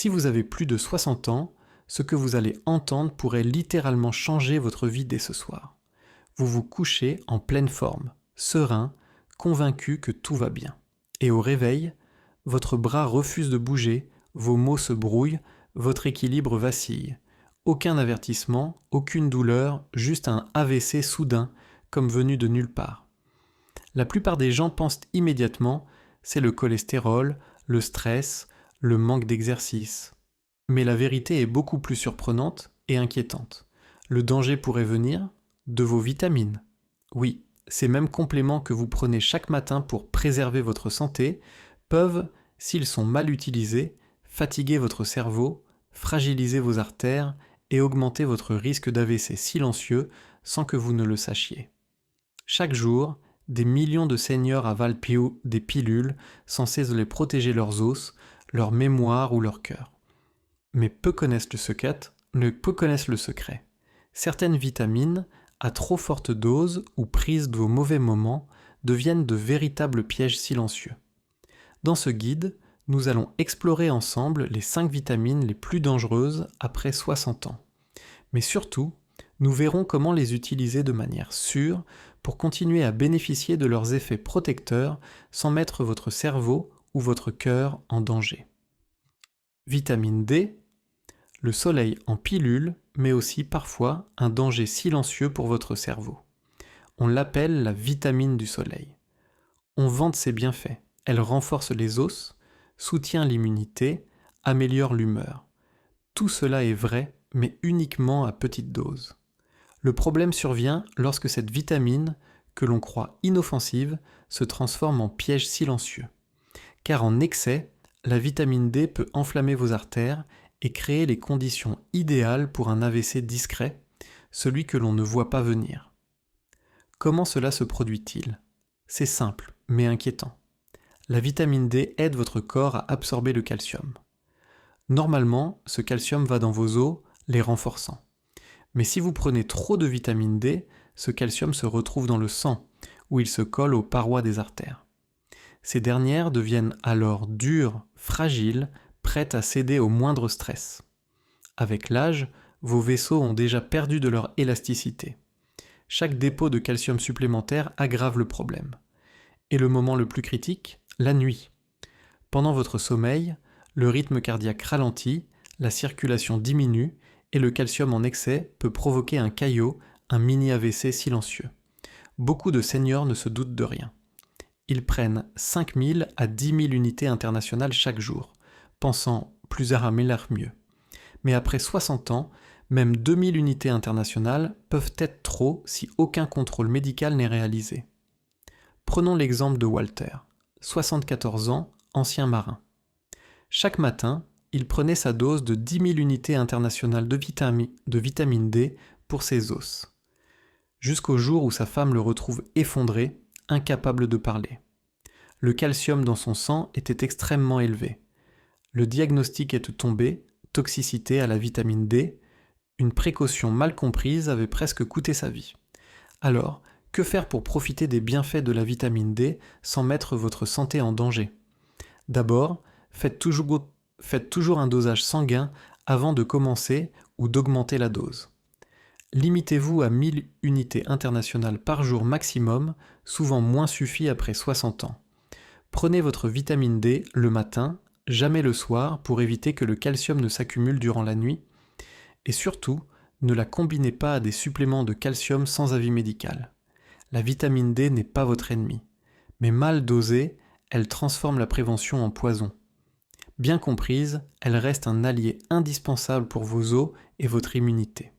Si vous avez plus de 60 ans, ce que vous allez entendre pourrait littéralement changer votre vie dès ce soir. Vous vous couchez en pleine forme, serein, convaincu que tout va bien. Et au réveil, votre bras refuse de bouger, vos mots se brouillent, votre équilibre vacille. Aucun avertissement, aucune douleur, juste un AVC soudain, comme venu de nulle part. La plupart des gens pensent immédiatement, c'est le cholestérol, le stress, le manque d'exercice. Mais la vérité est beaucoup plus surprenante et inquiétante. Le danger pourrait venir de vos vitamines. Oui, ces mêmes compléments que vous prenez chaque matin pour préserver votre santé peuvent, s'ils sont mal utilisés, fatiguer votre cerveau, fragiliser vos artères et augmenter votre risque d'AVC silencieux sans que vous ne le sachiez. Chaque jour, des millions de seniors avalent des pilules censées les protéger leurs os, leur mémoire ou leur cœur. Mais peu connaissent le secret. Certaines vitamines, à trop forte dose ou prises de mauvais moments, deviennent de véritables pièges silencieux. Dans ce guide, nous allons explorer ensemble les 5 vitamines les plus dangereuses après 60 ans. Mais surtout, nous verrons comment les utiliser de manière sûre pour continuer à bénéficier de leurs effets protecteurs sans mettre votre cerveau ou votre cœur en danger. Vitamine D, le soleil en pilule, mais aussi parfois un danger silencieux pour votre cerveau. On l'appelle la vitamine du soleil. On vante ses bienfaits. Elle renforce les os, soutient l'immunité, améliore l'humeur. Tout cela est vrai, mais uniquement à petite dose. Le problème survient lorsque cette vitamine, que l'on croit inoffensive, se transforme en piège silencieux. Car en excès, la vitamine D peut enflammer vos artères et créer les conditions idéales pour un AVC discret, celui que l'on ne voit pas venir. Comment cela se produit-il ? C'est simple, mais inquiétant. La vitamine D aide votre corps à absorber le calcium. Normalement, ce calcium va dans vos os, les renforçant. Mais si vous prenez trop de vitamine D, ce calcium se retrouve dans le sang, où il se colle aux parois des artères. Ces dernières deviennent alors dures, fragiles, prêtes à céder au moindre stress. Avec l'âge, vos vaisseaux ont déjà perdu de leur élasticité. Chaque dépôt de calcium supplémentaire aggrave le problème. Et le moment le plus critique, la nuit. Pendant votre sommeil, le rythme cardiaque ralentit, la circulation diminue et le calcium en excès peut provoquer un caillot, un mini-AVC silencieux. Beaucoup de seniors ne se doutent de rien. Ils prennent 5 000 à 10 000 unités internationales chaque jour, pensant plus à mieux. Mais après 60 ans, même 2 000 unités internationales peuvent être trop si aucun contrôle médical n'est réalisé. Prenons l'exemple de Walter, 74 ans, ancien marin. Chaque matin, il prenait sa dose de 10 000 unités internationales de vitamine D pour ses os. Jusqu'au jour où sa femme le retrouve effondré, incapable de parler. Le calcium dans son sang était extrêmement élevé. Le diagnostic est tombé, toxicité à la vitamine D. Une précaution mal comprise avait presque coûté sa vie. Alors, que faire pour profiter des bienfaits de la vitamine D sans mettre votre santé en danger ? D'abord, faites toujours un dosage sanguin avant de commencer ou d'augmenter la dose. Limitez-vous à 1000 unités internationales par jour maximum, souvent moins suffit après 60 ans. Prenez votre vitamine D le matin, jamais le soir pour éviter que le calcium ne s'accumule durant la nuit. Et surtout, ne la combinez pas à des suppléments de calcium sans avis médical. La vitamine D n'est pas votre ennemi, mais mal dosée, elle transforme la prévention en poison. Bien comprise, elle reste un allié indispensable pour vos os et votre immunité.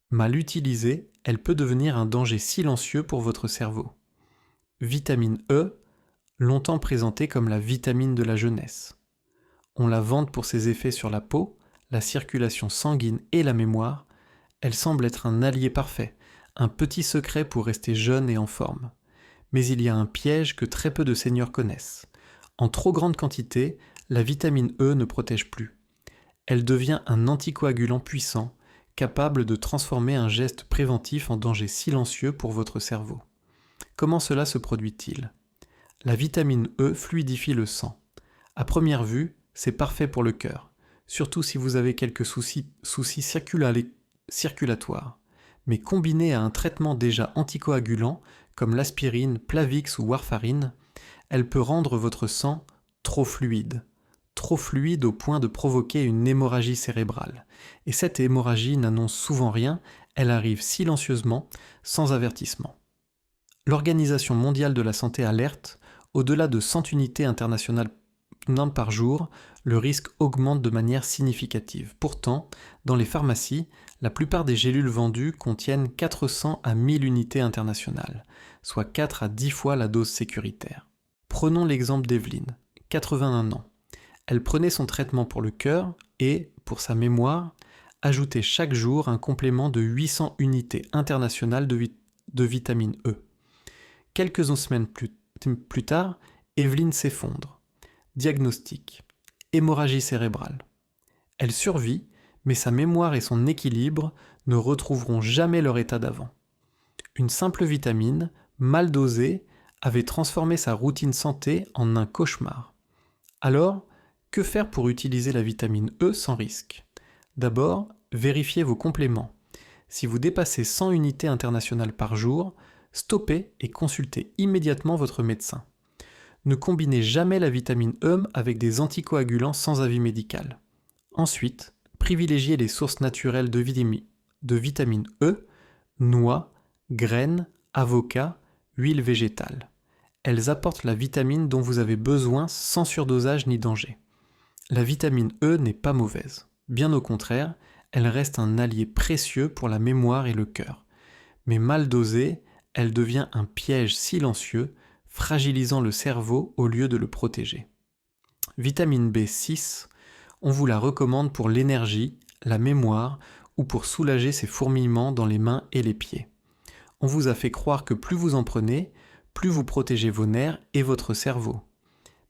Mal utilisée, elle peut devenir un danger silencieux pour votre cerveau. Vitamine E, longtemps présentée comme la vitamine de la jeunesse. On la vante pour ses effets sur la peau, la circulation sanguine et la mémoire. Elle semble être un allié parfait, un petit secret pour rester jeune et en forme. Mais il y a un piège que très peu de seniors connaissent. En trop grande quantité, la vitamine E ne protège plus. Elle devient un anticoagulant puissant, capable de transformer un geste préventif en danger silencieux pour votre cerveau. Comment cela se produit-il ? La vitamine E fluidifie le sang. À première vue, c'est parfait pour le cœur, surtout si vous avez quelques soucis circulatoires. Mais combiné à un traitement déjà anticoagulant, comme l'aspirine, Plavix ou warfarine, elle peut rendre votre sang trop fluide au point de provoquer une hémorragie cérébrale. Et cette hémorragie n'annonce souvent rien, elle arrive silencieusement, sans avertissement. L'Organisation mondiale de la santé alerte, au-delà de 100 unités internationales par jour, le risque augmente de manière significative. Pourtant, dans les pharmacies, la plupart des gélules vendues contiennent 400 à 1000 unités internationales, soit 4 à 10 fois la dose sécuritaire. Prenons l'exemple d'Evelyne, 81 ans. Elle prenait son traitement pour le cœur et, pour sa mémoire, ajoutait chaque jour un complément de 800 unités internationales de vitamine E. Quelques semaines plus tard, Evelyne s'effondre. Diagnostic: hémorragie cérébrale. Elle survit, mais sa mémoire et son équilibre ne retrouveront jamais leur état d'avant. Une simple vitamine, mal dosée, avait transformé sa routine santé en un cauchemar. Alors, que faire pour utiliser la vitamine E sans risque? D'abord, vérifiez vos compléments. Si vous dépassez 100 unités internationales par jour, stoppez et consultez immédiatement votre médecin. Ne combinez jamais la vitamine E avec des anticoagulants sans avis médical. Ensuite, privilégiez les sources naturelles de vitamine E, noix, graines, avocats, huile végétale. Elles apportent la vitamine dont vous avez besoin sans surdosage ni danger. La vitamine E n'est pas mauvaise. Bien au contraire, elle reste un allié précieux pour la mémoire et le cœur. Mais mal dosée, elle devient un piège silencieux, fragilisant le cerveau au lieu de le protéger. Vitamine B6, on vous la recommande pour l'énergie, la mémoire ou pour soulager ces fourmillements dans les mains et les pieds. On vous a fait croire que plus vous en prenez, plus vous protégez vos nerfs et votre cerveau.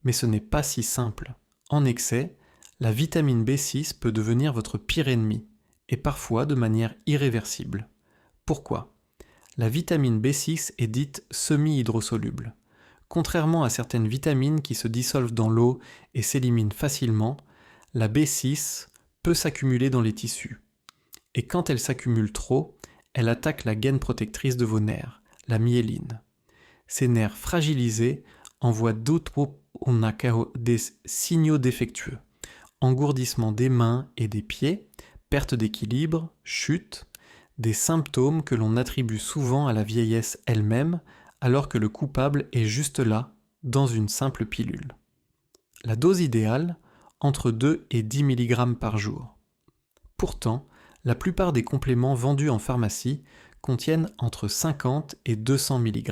Mais ce n'est pas si simple. En excès, la vitamine B6 peut devenir votre pire ennemi, et parfois de manière irréversible. Pourquoi ? La vitamine B6 est dite semi-hydrosoluble. Contrairement à certaines vitamines qui se dissolvent dans l'eau et s'éliminent facilement, la B6 peut s'accumuler dans les tissus. Et quand elle s'accumule trop, elle attaque la gaine protectrice de vos nerfs, la myéline. Ces nerfs fragilisés envoient des signaux défectueux. Engourdissement des mains et des pieds, perte d'équilibre, chute, des symptômes que l'on attribue souvent à la vieillesse elle-même, alors que le coupable est juste là, dans une simple pilule. La dose idéale, entre 2 et 10 mg par jour. Pourtant, la plupart des compléments vendus en pharmacie contiennent entre 50 et 200 mg.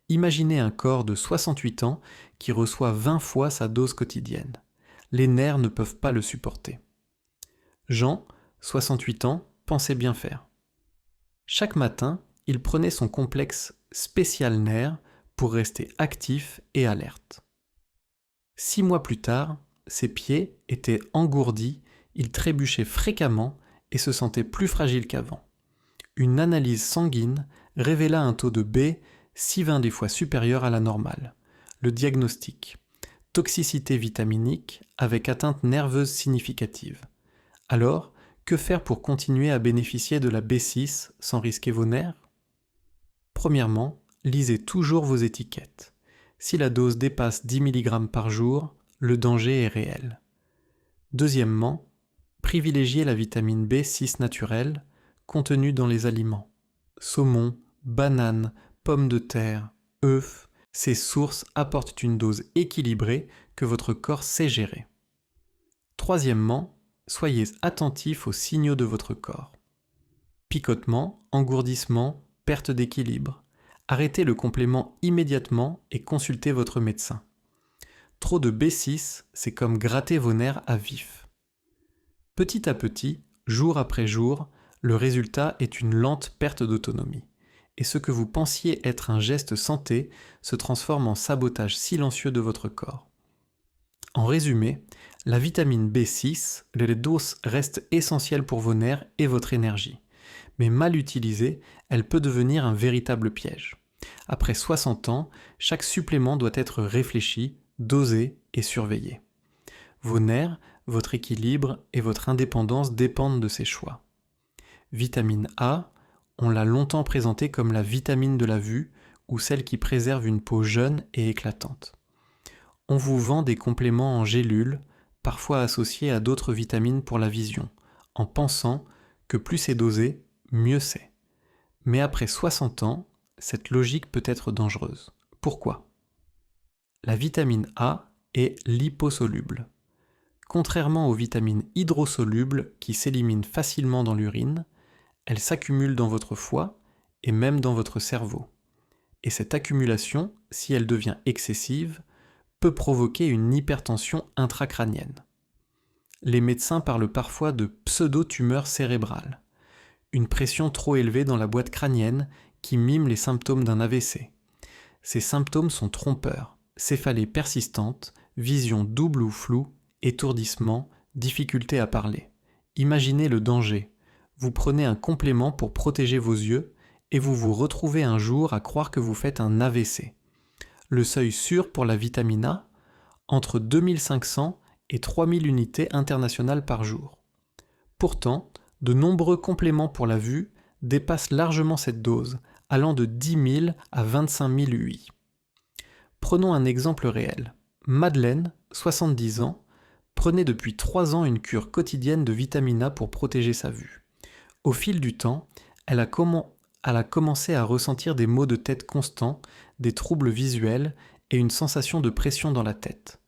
Imaginez un corps de 68 ans qui reçoit 20 fois sa dose quotidienne. Les nerfs ne peuvent pas le supporter. Jean, 68 ans, pensait bien faire. Chaque matin, il prenait son complexe spécial nerf pour rester actif et alerte. 6 mois plus tard, ses pieds étaient engourdis, il trébuchait fréquemment et se sentait plus fragile qu'avant. Une analyse sanguine révéla un taux de B 6,20 des fois supérieur à la normale. Le diagnostic: toxicité vitaminique avec atteinte nerveuse significative. Alors, que faire pour continuer à bénéficier de la B6 sans risquer vos nerfs ? Premièrement, lisez toujours vos étiquettes. Si la dose dépasse 10 mg par jour, le danger est réel. Deuxièmement, privilégiez la vitamine B6 naturelle contenue dans les aliments. Saumon, bananes, pommes de terre, œufs, ces sources apportent une dose équilibrée que votre corps sait gérer. Troisièmement, soyez attentif aux signaux de votre corps. Picotement, engourdissement, perte d'équilibre. Arrêtez le complément immédiatement et consultez votre médecin. Trop de B6, c'est comme gratter vos nerfs à vif. Petit à petit, jour après jour, le résultat est une lente perte d'autonomie. Et ce que vous pensiez être un geste santé se transforme en sabotage silencieux de votre corps. En résumé, la vitamine B6, les doses restent essentielles pour vos nerfs et votre énergie. Mais mal utilisée, elle peut devenir un véritable piège. Après 60 ans, chaque supplément doit être réfléchi, dosé et surveillé. Vos nerfs, votre équilibre et votre indépendance dépendent de ces choix. Vitamine A, on l'a longtemps présentée comme la vitamine de la vue ou celle qui préserve une peau jeune et éclatante. On vous vend des compléments en gélules, parfois associés à d'autres vitamines pour la vision, en pensant que plus c'est dosé, mieux c'est. Mais après 60 ans, cette logique peut être dangereuse. Pourquoi ? La vitamine A est liposoluble. Contrairement aux vitamines hydrosolubles qui s'éliminent facilement dans l'urine, elle s'accumule dans votre foie et même dans votre cerveau. Et cette accumulation, si elle devient excessive, peut provoquer une hypertension intracrânienne. Les médecins parlent parfois de pseudo-tumeur cérébrale, une pression trop élevée dans la boîte crânienne qui mime les symptômes d'un AVC. Ces symptômes sont trompeurs, céphalée persistante, vision double ou floue, étourdissement, difficulté à parler. Imaginez le danger. Vous prenez un complément pour protéger vos yeux et vous vous retrouvez un jour à croire que vous faites un AVC. Le seuil sûr pour la vitamine A, entre 2500 et 3000 unités internationales par jour. Pourtant, de nombreux compléments pour la vue dépassent largement cette dose, allant de 10 000 à 25 000 UI. Prenons un exemple réel. Madeleine, 70 ans, prenait depuis 3 ans une cure quotidienne de vitamine A pour protéger sa vue. Au fil du temps, elle a commencé à ressentir des maux de tête constants, des troubles visuels et une sensation de pression dans la tête.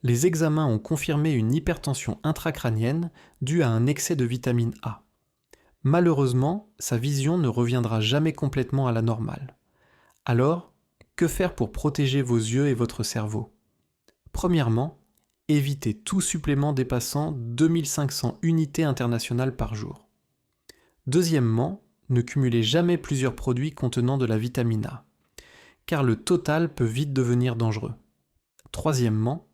Les examens ont confirmé une hypertension intracrânienne due à un excès de vitamine A. Malheureusement, sa vision ne reviendra jamais complètement à la normale. Alors, que faire pour protéger vos yeux et votre cerveau ? Premièrement, évitez tout supplément dépassant 2500 unités internationales par jour. Deuxièmement, ne cumulez jamais plusieurs produits contenant de la vitamine A, car le total peut vite devenir dangereux. Troisièmement,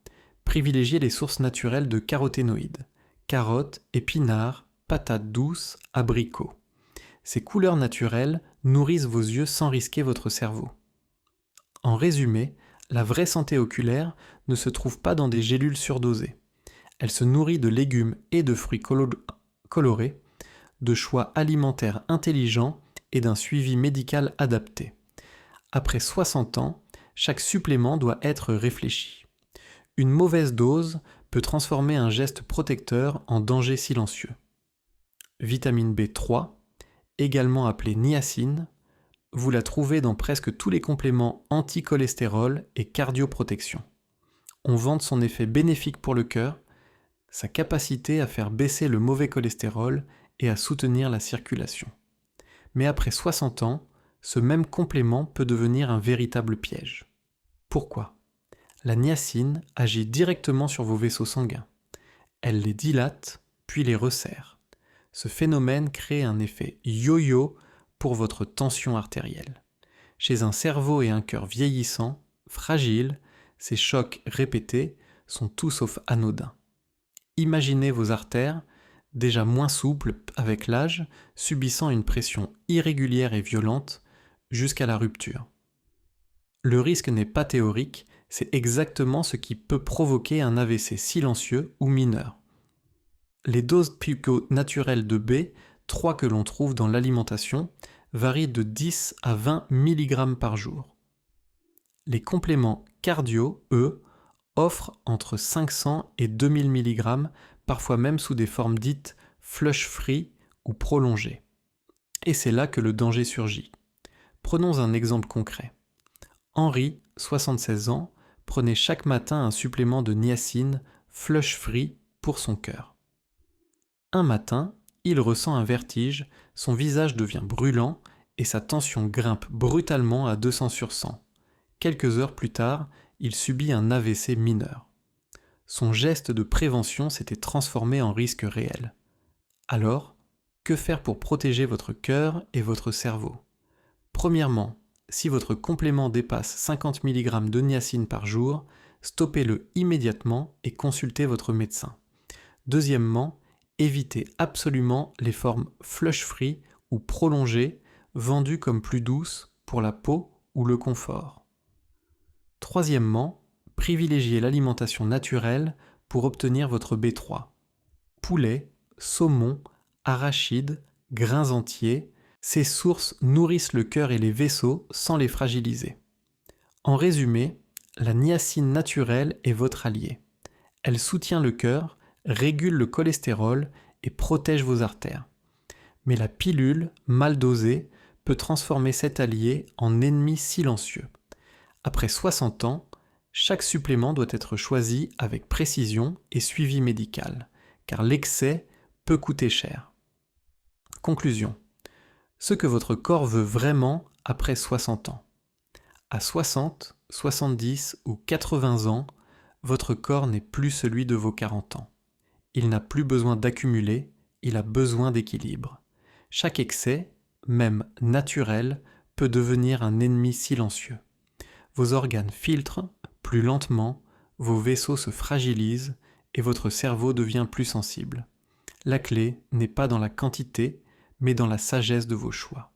privilégiez les sources naturelles de caroténoïdes, carottes, épinards, patates douces, abricots. Ces couleurs naturelles nourrissent vos yeux sans risquer votre cerveau. En résumé, la vraie santé oculaire ne se trouve pas dans des gélules surdosées. Elle se nourrit de légumes et de fruits colorés, de choix alimentaires intelligents et d'un suivi médical adapté. Après 60 ans, chaque supplément doit être réfléchi. Une mauvaise dose peut transformer un geste protecteur en danger silencieux. Vitamine B3, également appelée niacine, vous la trouvez dans presque tous les compléments anti-cholestérol et cardioprotection. On vante son effet bénéfique pour le cœur, sa capacité à faire baisser le mauvais cholestérol et à soutenir la circulation. Mais après 60 ans, ce même complément peut devenir un véritable piège. Pourquoi ? La niacine agit directement sur vos vaisseaux sanguins. Elle les dilate, puis les resserre. Ce phénomène crée un effet yo-yo pour votre tension artérielle. Chez un cerveau et un cœur vieillissants, fragiles, ces chocs répétés sont tout sauf anodins. Imaginez vos artères, déjà moins souples avec l'âge, subissant une pression irrégulière et violente jusqu'à la rupture. Le risque n'est pas théorique, c'est exactement ce qui peut provoquer un AVC silencieux ou mineur. Les doses naturelles de B3 que l'on trouve dans l'alimentation varient de 10 à 20 mg par jour. Les compléments cardio, eux, offrent entre 500 et 2000 mg, parfois même sous des formes dites flush-free ou prolongées. Et c'est là que le danger surgit. Prenons un exemple concret. Henri, 76 ans, prenait chaque matin un supplément de niacine flush-free pour son cœur. Un matin, il ressent un vertige, son visage devient brûlant et sa tension grimpe brutalement à 200 sur 100. Quelques heures plus tard, il subit un AVC mineur. Son geste de prévention s'était transformé en risque réel. Alors, que faire pour protéger votre cœur et votre cerveau ? Premièrement, si votre complément dépasse 50 mg de niacine par jour, stoppez-le immédiatement et consultez votre médecin. Deuxièmement, évitez absolument les formes flush-free ou prolongées vendues comme plus douces pour la peau ou le confort. Troisièmement, privilégiez l'alimentation naturelle pour obtenir votre B3. Poulet, saumon, arachides, grains entiers, ces sources nourrissent le cœur et les vaisseaux sans les fragiliser. En résumé, la niacine naturelle est votre allié. Elle soutient le cœur, régule le cholestérol et protège vos artères. Mais la pilule, mal dosée, peut transformer cet allié en ennemi silencieux. Après 60 ans, chaque supplément doit être choisi avec précision et suivi médical, car l'excès peut coûter cher. Conclusion. Ce que votre corps veut vraiment après 60 ans. À 60, 70 ou 80 ans, votre corps n'est plus celui de vos 40 ans. Il n'a plus besoin d'accumuler, il a besoin d'équilibre. Chaque excès, même naturel, peut devenir un ennemi silencieux. Vos organes filtrent plus lentement, vos vaisseaux se fragilisent et votre cerveau devient plus sensible. La clé n'est pas dans la quantité, mais dans la sagesse de vos choix.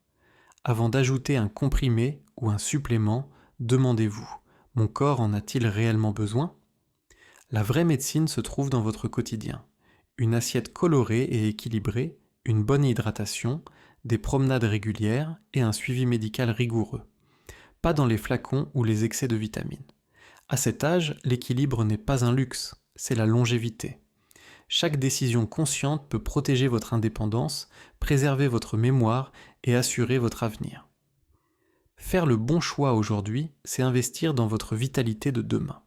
Avant d'ajouter un comprimé ou un supplément, demandez-vous, mon corps en a-t-il réellement besoin ? La vraie médecine se trouve dans votre quotidien. Une assiette colorée et équilibrée, une bonne hydratation, des promenades régulières et un suivi médical rigoureux. Pas dans les flacons ou les excès de vitamines. À cet âge, l'équilibre n'est pas un luxe, c'est la longévité. Chaque décision consciente peut protéger votre indépendance, préserver votre mémoire et assurer votre avenir. Faire le bon choix aujourd'hui, c'est investir dans votre vitalité de demain.